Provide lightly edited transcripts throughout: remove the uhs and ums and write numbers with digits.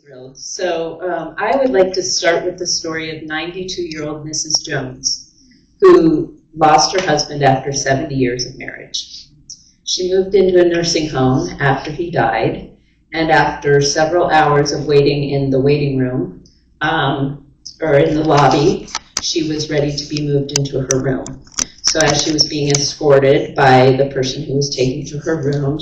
thrilled. So I would like to start with the story of 92-year-old Mrs. Jones, who lost her husband after 70 years of marriage. She moved into a nursing home after he died, and after several hours of waiting in the waiting room, or in the lobby, she was ready to be moved into her room. So as she was being escorted by the person who was taking to her room,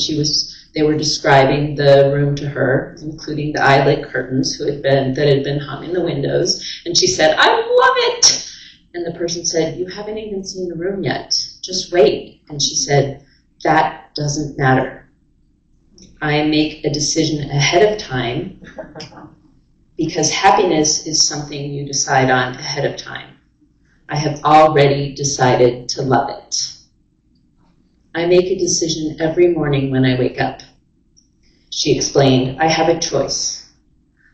they were describing the room to her, including the eyelet curtains that had been hung in the windows. And she said, "I love it!" And the person said, "You haven't even seen the room yet. Just wait." And she said, "That doesn't matter. I make a decision ahead of time because happiness is something you decide on ahead of time. I have already decided to love it. I make a decision every morning when I wake up." She explained, "I have a choice.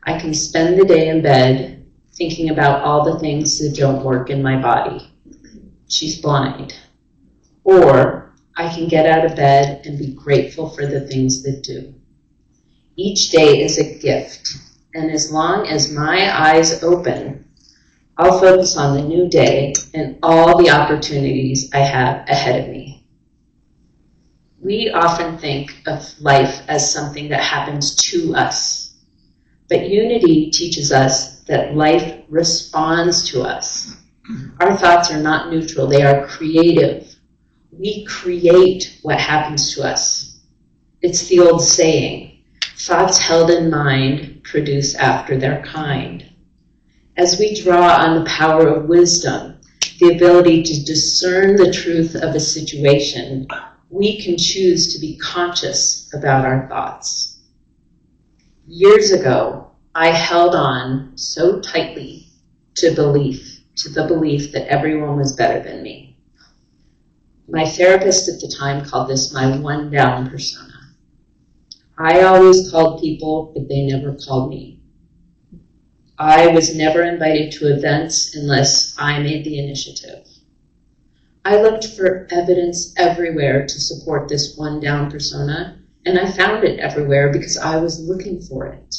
I can spend the day in bed thinking about all the things that don't work in my body. She's blind. Or I can get out of bed and be grateful for the things that do. Each day is a gift, and as long as my eyes open, I'll focus on the new day and all the opportunities I have ahead of me." We often think of life as something that happens to us, but Unity teaches us that life responds to us. Our thoughts are not neutral, they are creative. We create what happens to us. It's the old saying, thoughts held in mind produce after their kind. As we draw on the power of wisdom, the ability to discern the truth of a situation, we can choose to be conscious about our thoughts. Years ago, I held on so tightly to the belief that everyone was better than me. My therapist at the time called this my one-down persona. I always called people, but they never called me. I was never invited to events unless I made the initiative. I looked for evidence everywhere to support this one-down persona, and I found it everywhere because I was looking for it.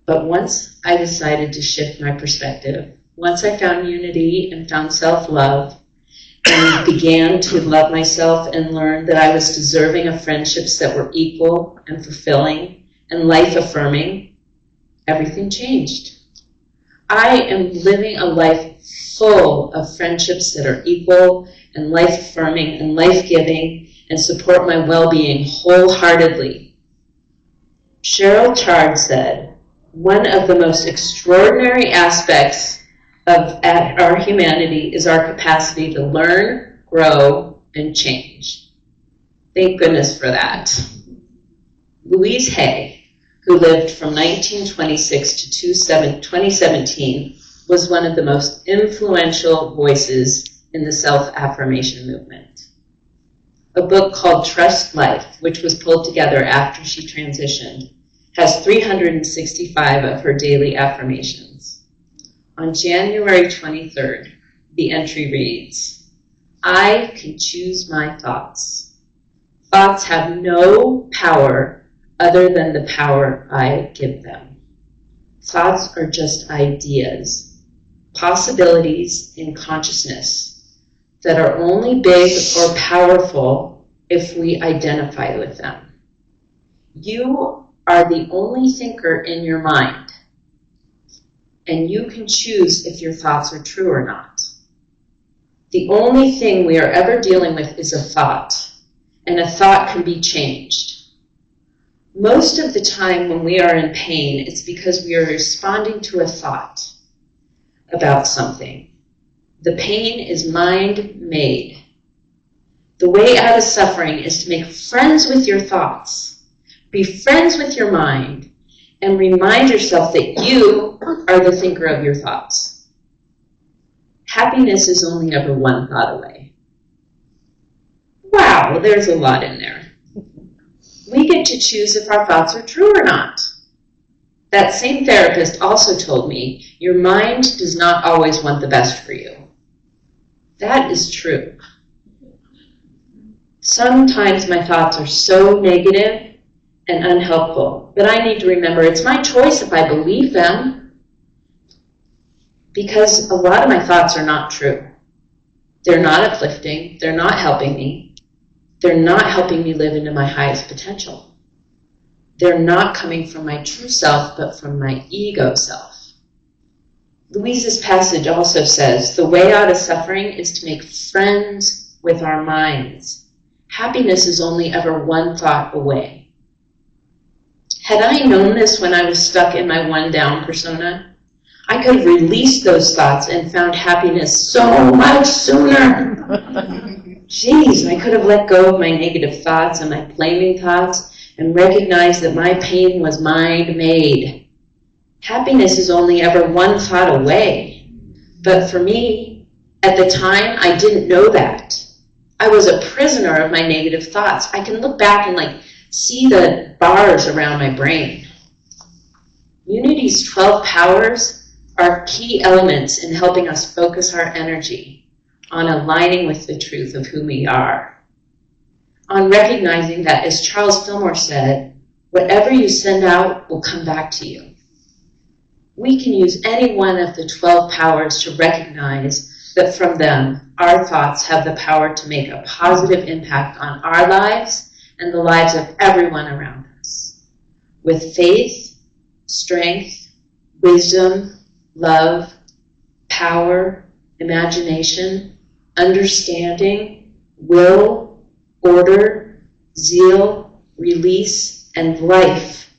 But once I decided to shift my perspective, once I found unity and found self-love, and began to love myself and learn that I was deserving of friendships that were equal and fulfilling and life-affirming, everything changed. I am living a life full of friendships that are equal and life-affirming and life-giving and support my well-being wholeheartedly. Cheryl Chard said, "One of the most extraordinary aspects of our humanity is our capacity to learn, grow, and change." Thank goodness for that. Louise Hay, who lived from 1926 to 2017, was one of the most influential voices in the self-affirmation movement. A book called Trust Life, which was pulled together after she transitioned, has 365 of her daily affirmations. On January 23rd, the entry reads, "I can choose my thoughts. Thoughts have no power other than the power I give them. Thoughts are just ideas, possibilities in consciousness that are only big or powerful if we identify with them. You are the only thinker in your mind, and you can choose if your thoughts are true or not. The only thing we are ever dealing with is a thought, and a thought can be changed. Most of the time when we are in pain, it's because we are responding to a thought about something. The pain is mind-made. The way out of suffering is to make friends with your thoughts, be friends with your mind, and remind yourself that you are the thinker of your thoughts. Happiness is only ever one thought away." Wow, there's a lot in there. We get to choose if our thoughts are true or not. That same therapist also told me, your mind does not always want the best for you. That is true. Sometimes my thoughts are so negative and unhelpful. But I need to remember it's my choice if I believe them, because a lot of my thoughts are not true. They're not uplifting. They're not helping me. They're not helping me live into my highest potential. They're not coming from my true self, but from my ego self. Louise's passage also says, the way out of suffering is to make friends with our minds. Happiness is only ever one thought away. Had I known this when I was stuck in my one down persona, I could have released those thoughts and found happiness so much sooner. Jeez, I could have let go of my negative thoughts and my blaming thoughts and recognized that my pain was mind-made. Happiness is only ever one thought away. But for me, at the time, I didn't know that. I was a prisoner of my negative thoughts. I can look back and see the bars around my brain. Unity's 12 powers are key elements in helping us focus our energy on aligning with the truth of who we are. On recognizing that, as Charles Fillmore said, whatever you send out will come back to you. We can use any one of the 12 powers to recognize that from them, our thoughts have the power to make a positive impact on our lives and the lives of everyone around us. With faith, strength, wisdom, love, power, imagination, understanding, will, order, zeal, release, and life,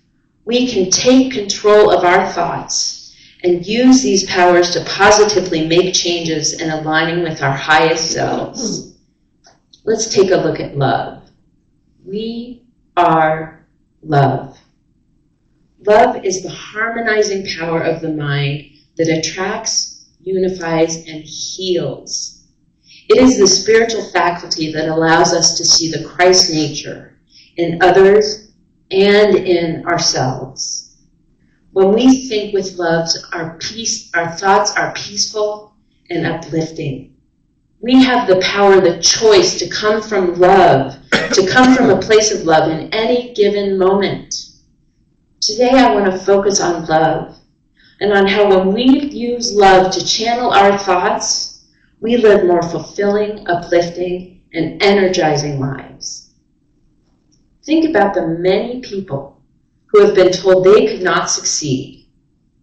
we can take control of our thoughts and use these powers to positively make changes in aligning with our highest selves. Let's take a look at love. We are love. Love is the harmonizing power of the mind that attracts, unifies, and heals. It is the spiritual faculty that allows us to see the Christ nature in others and in ourselves. When we think with love, our thoughts are peaceful and uplifting. We have the power, the choice to come from love, to come from a place of love in any given moment. Today I want to focus on love and on how when we use love to channel our thoughts, we live more fulfilling, uplifting, and energizing lives. Think about the many people who have been told they could not succeed,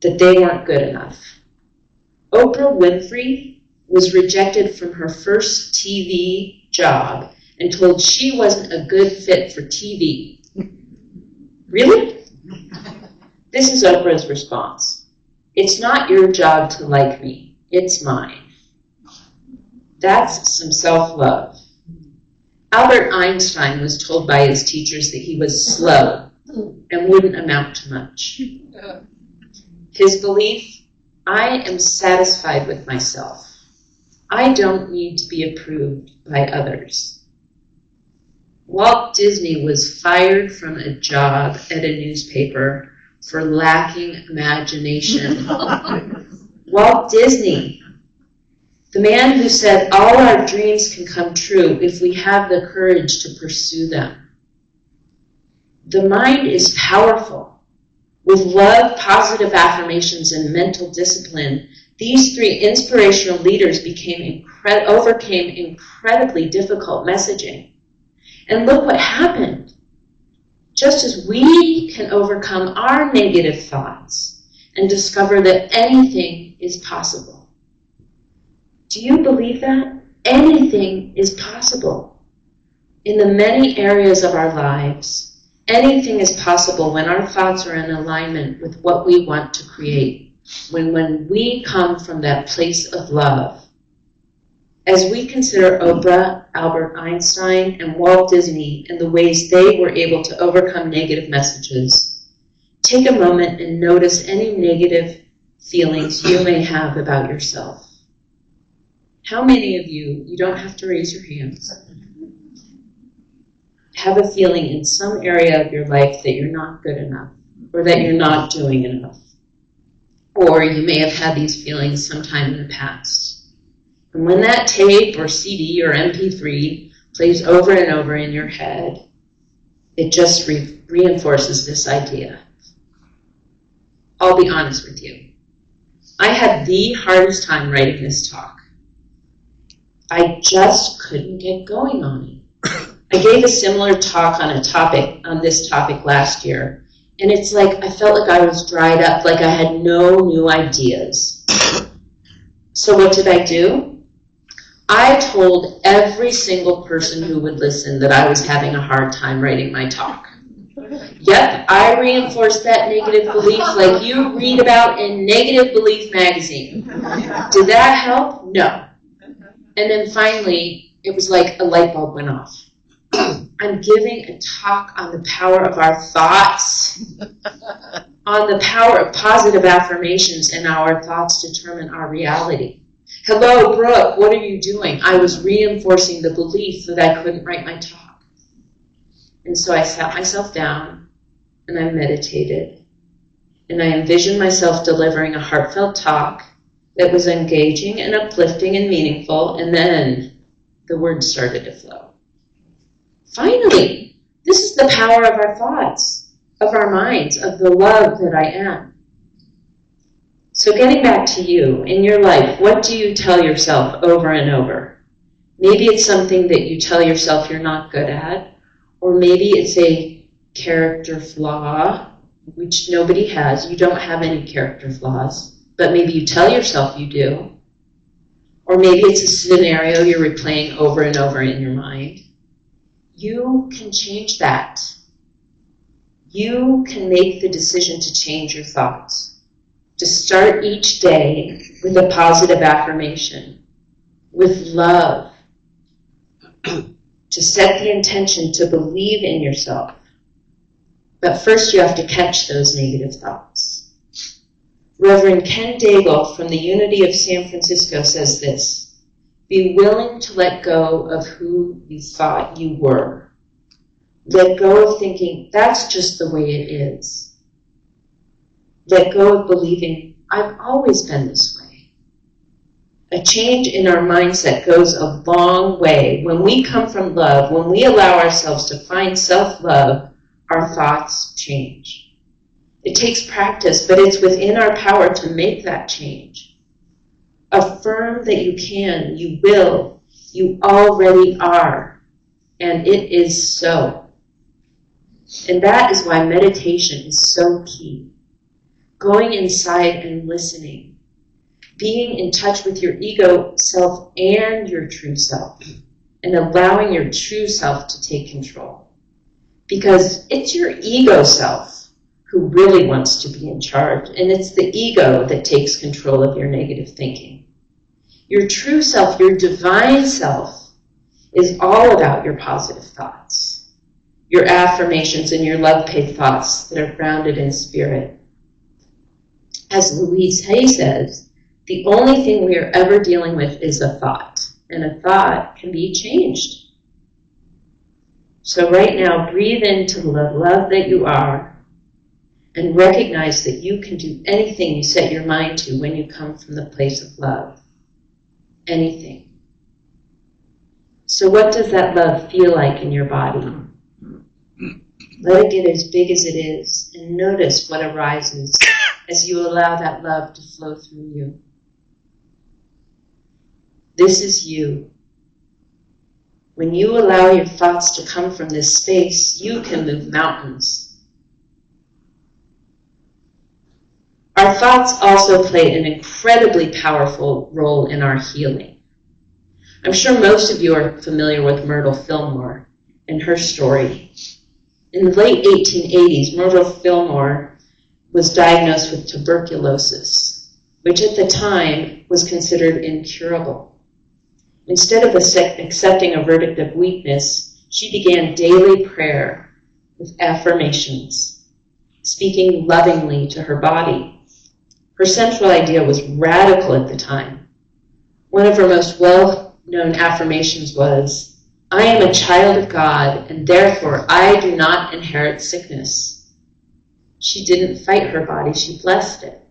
that they weren't good enough. Oprah Winfrey was rejected from her first TV job and told she wasn't a good fit for TV. Really? This is Oprah's response. It's not your job to like me. It's mine. That's some self-love. Albert Einstein was told by his teachers that he was slow and wouldn't amount to much. His belief, I am satisfied with myself. I don't need to be approved by others. Walt Disney was fired from a job at a newspaper for lacking imagination. Walt Disney, the man who said all our dreams can come true if we have the courage to pursue them. The mind is powerful. With love, positive affirmations, and mental discipline, these three inspirational leaders overcame incredibly difficult messaging. And look what happened. Just as we can overcome our negative thoughts and discover that anything is possible. Do you believe that? Anything is possible. In the many areas of our lives, anything is possible when our thoughts are in alignment with what we want to create, when we come from that place of love. As we consider Oprah, Albert Einstein, and Walt Disney and the ways they were able to overcome negative messages, take a moment and notice any negative feelings you may have about yourself. How many of you don't have to raise your hands, have a feeling in some area of your life that you're not good enough, or that you're not doing enough? Or you may have had these feelings sometime in the past. And when that tape or CD or MP3 plays over and over in your head, it just reinforces this idea. I'll be honest with you. I had the hardest time writing this talk. I just couldn't get going on it. I gave a similar talk on this topic last year, and it's like I felt like I was dried up, like I had no new ideas. So what did I do? I told every single person who would listen that I was having a hard time writing my talk. Yep, I reinforced that negative belief like you read about in Negative Belief magazine. Did that help? No. And then finally, it was like a light bulb went off. I'm giving a talk on the power of our thoughts, on the power of positive affirmations, and our thoughts determine our reality. Hello, Brooke, what are you doing? I was reinforcing the belief that I couldn't write my talk. And so I sat myself down, and I meditated, and I envisioned myself delivering a heartfelt talk that was engaging and uplifting and meaningful, and then the words started to flow. Finally, this is the power of our thoughts, of our minds, of the love that I am. So getting back to you, in your life, what do you tell yourself over and over? Maybe it's something that you tell yourself you're not good at, or maybe it's a character flaw, which nobody has. You don't have any character flaws, but maybe you tell yourself you do. Or maybe it's a scenario you're replaying over and over in your mind. You can change that. You can make the decision to change your thoughts, to start each day with a positive affirmation, with love, to set the intention to believe in yourself. But first you have to catch those negative thoughts. Reverend Ken Daigle from the Unity of San Francisco says this: be willing to let go of who you thought you were. Let go of thinking, that's just the way it is. Let go of believing, I've always been this way. A change in our mindset goes a long way. When we come from love, when we allow ourselves to find self-love, our thoughts change. It takes practice, but it's within our power to make that change. Affirm that you can, you will, you already are, and it is so. And that is why meditation is so key. Going inside and listening, being in touch with your ego self and your true self, and allowing your true self to take control. Because it's your ego self who really wants to be in charge, and it's the ego that takes control of your negative thinking. Your true self, your divine self, is all about your positive thoughts, your affirmations and your love-paid thoughts that are grounded in spirit. As Louise Hay says, the only thing we are ever dealing with is a thought, and a thought can be changed. So right now, breathe into the love that you are, and recognize that you can do anything you set your mind to when you come from the place of love. Anything. So what does that love feel like in your body? Let it get as big as it is, and notice what arises as you allow that love to flow through you. This is you. When you allow your thoughts to come from this space, you can move mountains. Our thoughts also play an incredibly powerful role in our healing. I'm sure most of you are familiar with Myrtle Fillmore and her story. In the late 1880s, Myrtle Fillmore was diagnosed with tuberculosis, which at the time was considered incurable. Instead of accepting a verdict of weakness, she began daily prayer with affirmations, speaking lovingly to her body. Her central idea was radical at the time. One of her most well-known affirmations was, I am a child of God, and therefore I do not inherit sickness. She didn't fight her body, she blessed it.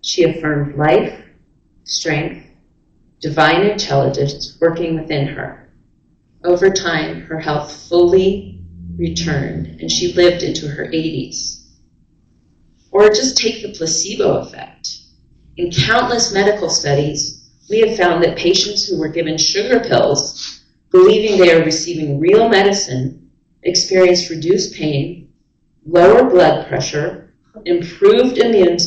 She affirmed life, strength, divine intelligence working within her. Over time, her health fully returned, and she lived into her 80s. Or just take the placebo effect. In countless medical studies, we have found that patients who were given sugar pills, believing they are receiving real medicine, experienced reduced pain, lower blood pressure, improved immune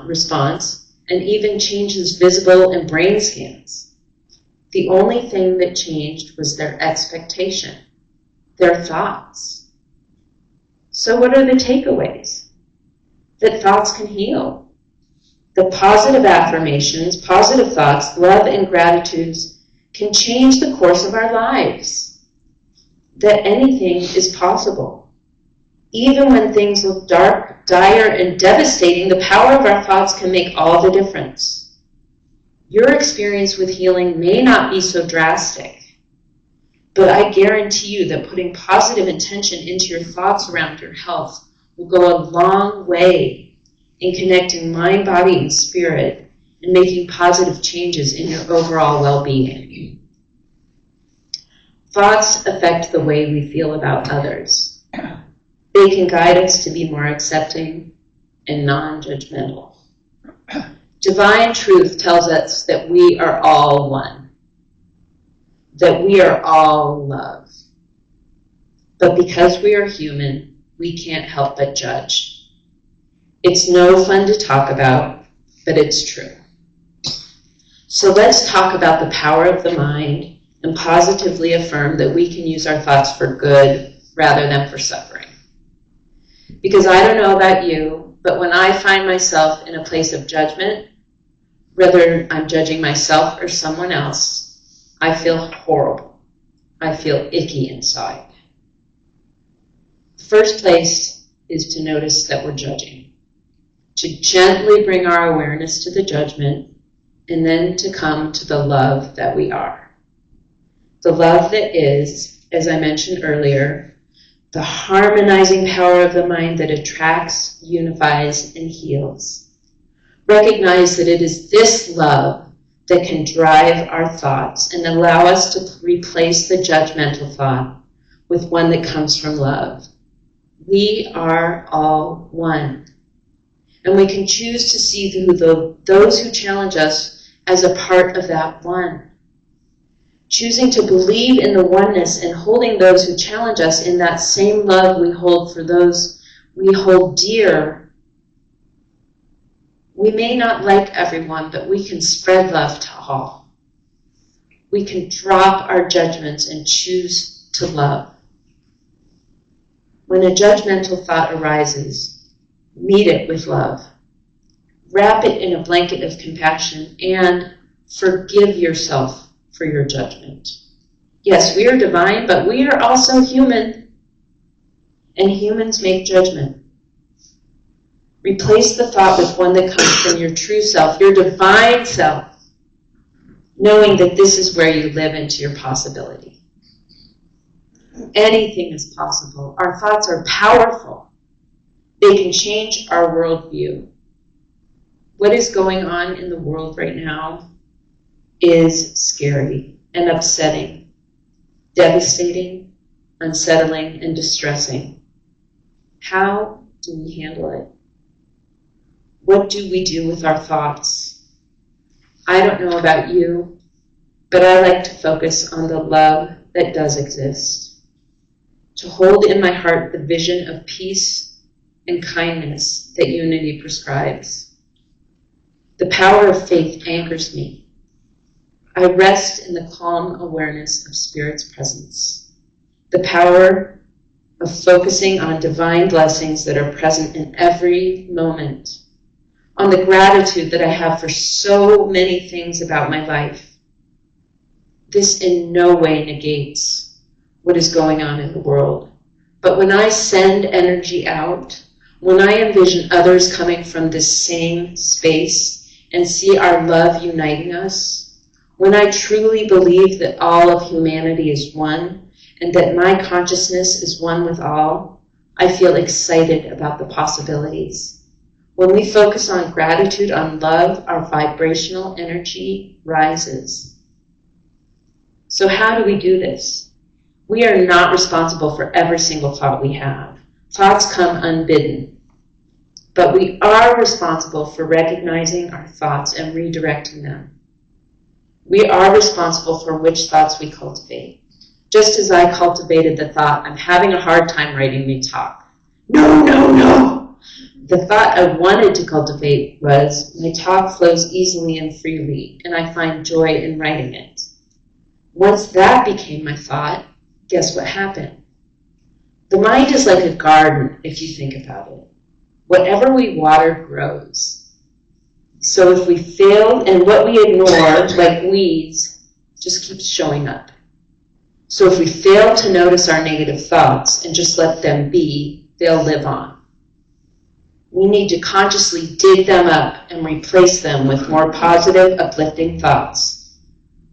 response, and even changes visible in brain scans. The only thing that changed was their expectation, their thoughts. So what are the takeaways? That thoughts can heal. The positive affirmations, positive thoughts, love, and gratitudes can change the course of our lives. That anything is possible. Even when things look dark, dire, and devastating, the power of our thoughts can make all the difference. Your experience with healing may not be so drastic, but I guarantee you that putting positive intention into your thoughts around your health will go a long way in connecting mind, body, and spirit and making positive changes in your overall well-being. Thoughts affect the way we feel about others. They can guide us to be more accepting and non-judgmental. Divine truth tells us that we are all one, that we are all love. But because we are human, we can't help but judge. It's no fun to talk about, but it's true. So let's talk about the power of the mind and positively affirm that we can use our thoughts for good rather than for suffering. Because I don't know about you, but when I find myself in a place of judgment, whether I'm judging myself or someone else, I feel horrible. I feel icky inside. The first place is to notice that we're judging, to gently bring our awareness to the judgment, and then to come to the love that we are. The love that is, as I mentioned earlier, the harmonizing power of the mind that attracts, unifies, and heals. Recognize that it is this love that can drive our thoughts and allow us to replace the judgmental thought with one that comes from love. We are all one. And we can choose to see those who challenge us as a part of that one. Choosing to believe in the oneness and holding those who challenge us in that same love we hold for those we hold dear. We may not like everyone, but we can spread love to all. We can drop our judgments and choose to love. When a judgmental thought arises, meet it with love. Wrap it in a blanket of compassion and forgive yourself for your judgment. Yes, we are divine, but we are also human, and humans make judgment. Replace the thought with one that comes from your true self, your divine self, knowing that this is where you live into your possibility. Anything is possible. Our thoughts are powerful. They can change our worldview. What is going on in the world right now is scary and upsetting, devastating, unsettling, and distressing. How do we handle it? What do we do with our thoughts? I don't know about you, but I like to focus on the love that does exist. To hold in my heart the vision of peace and kindness that unity prescribes. The power of faith anchors me. I rest in the calm awareness of Spirit's presence. The power of focusing on divine blessings that are present in every moment. On the gratitude that I have for so many things about my life. This in no way negates what is going on in the world. But when I send energy out, when I envision others coming from this same space and see our love uniting us, when I truly believe that all of humanity is one and that my consciousness is one with all, I feel excited about the possibilities. When we focus on gratitude, on love, our vibrational energy rises. So how do we do this? We are not responsible for every single thought we have. Thoughts come unbidden. But we are responsible for recognizing our thoughts and redirecting them. We are responsible for which thoughts we cultivate. Just as I cultivated the thought, I'm having a hard time writing my talk. No, no, no. The thought I wanted to cultivate was, my talk flows easily and freely, and I find joy in writing it. Once that became my thought, guess what happened? The mind is like a garden, if you think about it. Whatever we water grows. So if we fail, and what we ignore, like weeds, just keeps showing up. So if we fail to notice our negative thoughts and just let them be, they'll live on. We need to consciously dig them up and replace them with more positive, uplifting thoughts.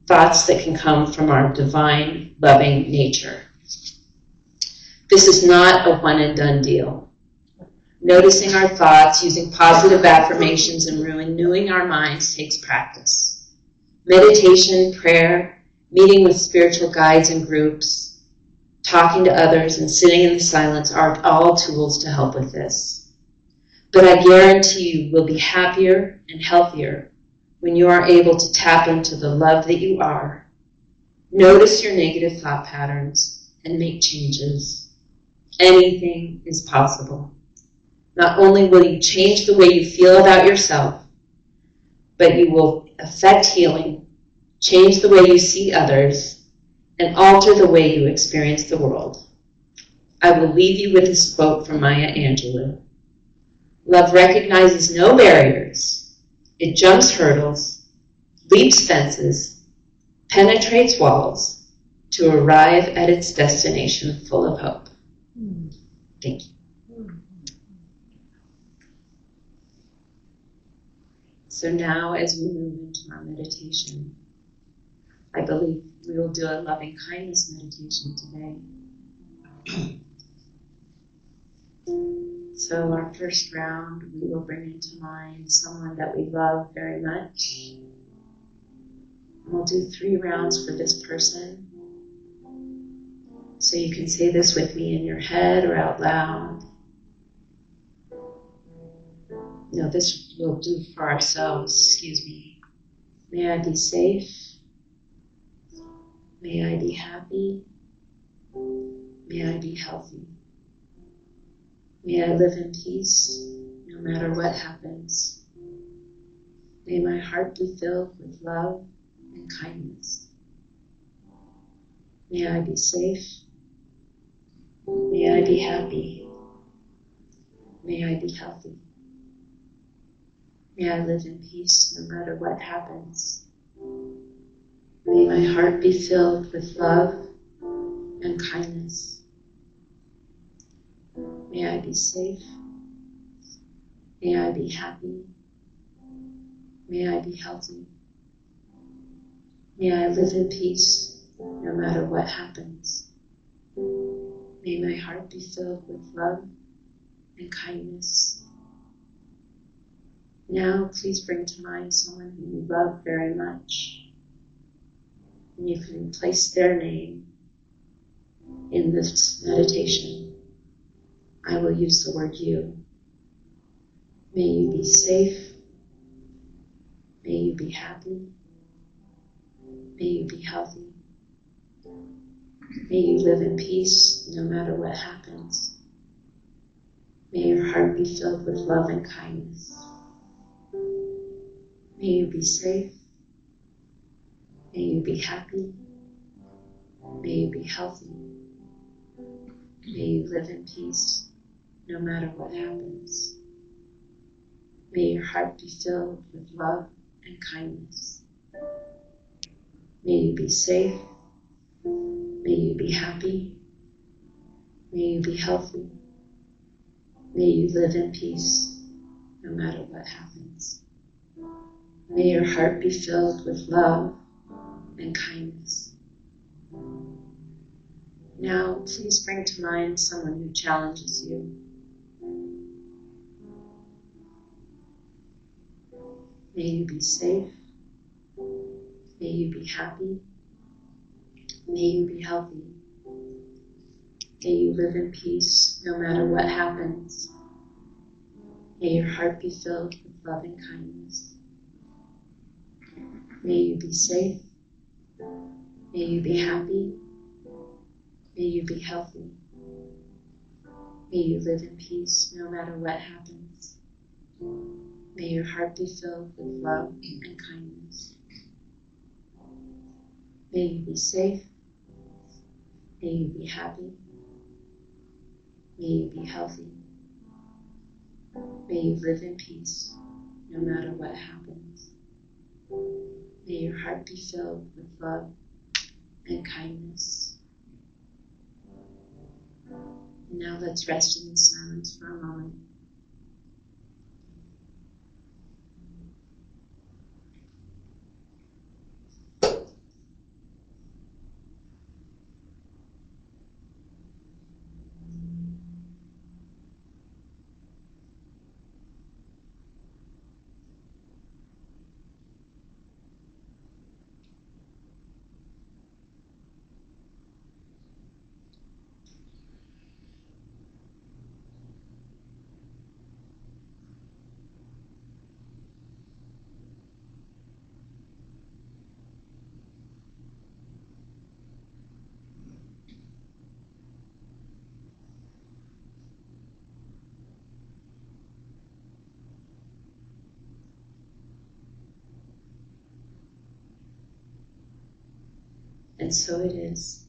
Thoughts that can come from our divine, loving nature. This is not a one-and-done deal. Noticing our thoughts, using positive affirmations, and renewing our minds takes practice. Meditation, prayer, meeting with spiritual guides and groups, talking to others, and sitting in the silence are all tools to help with this. But I guarantee you will be happier and healthier when you are able to tap into the love that you are, notice your negative thought patterns, and make changes. Anything is possible. Not only will you change the way you feel about yourself, but you will affect healing, change the way you see others, and alter the way you experience the world. I will leave you with this quote from Maya Angelou. Love recognizes no barriers. It jumps hurdles, leaps fences, penetrates walls to arrive at its destination full of hope. Thank you. So now, as we move into our meditation, I believe we will do a loving kindness meditation today. So our first round, we will bring into mind someone that we love very much. And we'll do 3 rounds for this person. So you can say this with me in your head or out loud. No, this we'll do for ourselves, excuse me. May I be safe. May I be happy. May I be healthy. May I live in peace no matter what happens. May my heart be filled with love and kindness. May I be safe. May I be happy. May I be healthy. May I live in peace no matter what happens. May my heart be filled with love and kindness. May I be safe. May I be happy. May I be healthy. May I live in peace no matter what happens. May my heart be filled with love and kindness. Now, please bring to mind someone who you love very much. And you can place their name in this meditation. I will use the word you. May you be safe. May you be happy. May you be healthy. May you live in peace no matter what happens. May your heart be filled with love and kindness. May you be safe. May you be happy. May you be healthy. May you live in peace no matter what happens. May your heart be filled with love and kindness. May you be safe. May you be happy. May you be healthy. May you live in peace no matter what happens. May your heart be filled with love and kindness. Now, please bring to mind someone who challenges you. May you be safe. May you be happy. May you be healthy. May you live in peace no matter what happens. May your heart be filled with love and kindness. May you be safe. May you be happy. May you be healthy. May you live in peace no matter what happens. May your heart be filled with love and kindness. May you be safe. May you be happy. May you be healthy. May you live in peace no matter what happens. May your heart be filled with love and kindness. And now let's rest in silence for a moment. And so it is.